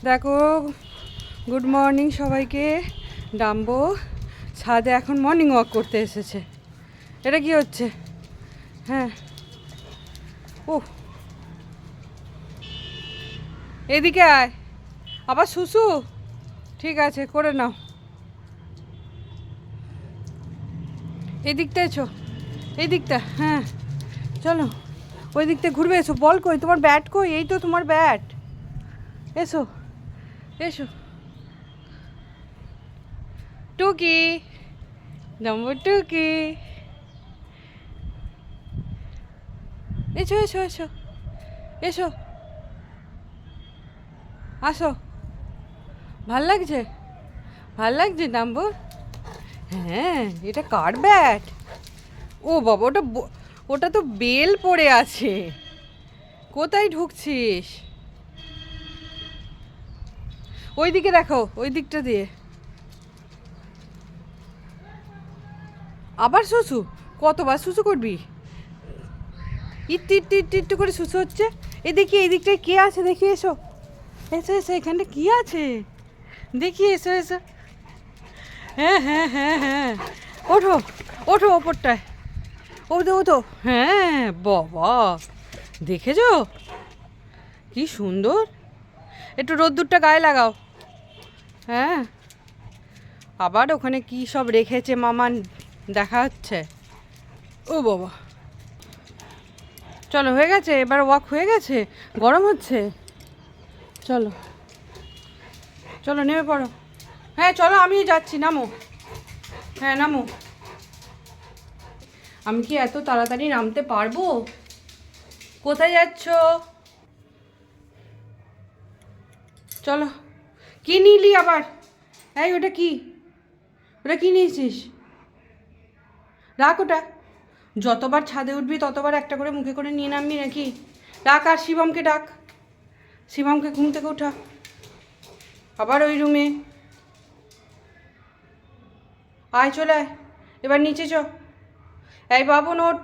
দেখো, good morning সবাইকে। Dumbo ছাদে এখন মর্নিং ওয়াক করতে এসেছে। এটা কি হচ্ছে? হ্যাঁ, ও এদিকে আয়। আবার শুশু? ঠিক আছে, করে নাও। এই দিকটা এসো, এই দিকটা। হ্যাঁ চলো, ওই দিকটা ঘুরবে। এসো। বল কই? তোমার ব্যাট কই? এই তো তোমার ব্যাট। এসো এসো। টুকি, ডাম্বো টুকি, এসো এসো এসো এসো, আসো। ভাল লাগছে? ভাল লাগছে ডাম্বো? হ্যাঁ, এটা কার ব্যাট? ও বাবা, ওটা তো বেল পড়ে আছে। কোথায় ঢুকছিস? ওই দিকে দেখো, ওই দিকটা দিয়ে। আবার শুশু? কতবার শুশু করবি? ইট্টু ইট্টু ইট্টু ইট্টু করে শুশু হচ্ছে। এদিকে, এই দিকটায় কে আছে দেখি। এসো এসো এসো, এখানটা কি আছে দেখি। এসো এসো। হ্যাঁ হ্যাঁ হ্যাঁ হ্যাঁ, ওঠো ওঠো ওপরটায়। ওঠো ওঠো। হ্যাঁ বাবা, দেখেছো কি সুন্দর। একটু রোদ্দুরটা গায়ে লাগাও। হ্যাঁ, আবার ওখানে কি সব রেখেছে মামা দেখা হচ্ছে। ও বাবা, চলো, হয়ে গেছে এবার। ওয়াক হয়ে গেছে। গরম হচ্ছে। চলো চলো, নেমে পড়ো। হ্যাঁ চলো, আমিও যাচ্ছি। নামো। হ্যাঁ নামো। আমি কি এত তাড়াতাড়ি নামতে পারবো? কোথায় যাচ্ছ? চলো। কি নিলি আবার? এই ওটা কি? ওটা কি নিয়েছিস? রাখ ওটা। যতবার ছাদে উঠবি ততবার একটা করে মুখে করে নিয়ে নামবি নাকি? ডাক। আর শিবমকে ডাক। শিবমকে ঘুম থেকে ওঠা। আবার ওই রুমে আয়, চলে আয়। এবার নিচে চ। এই বাবু, নোট।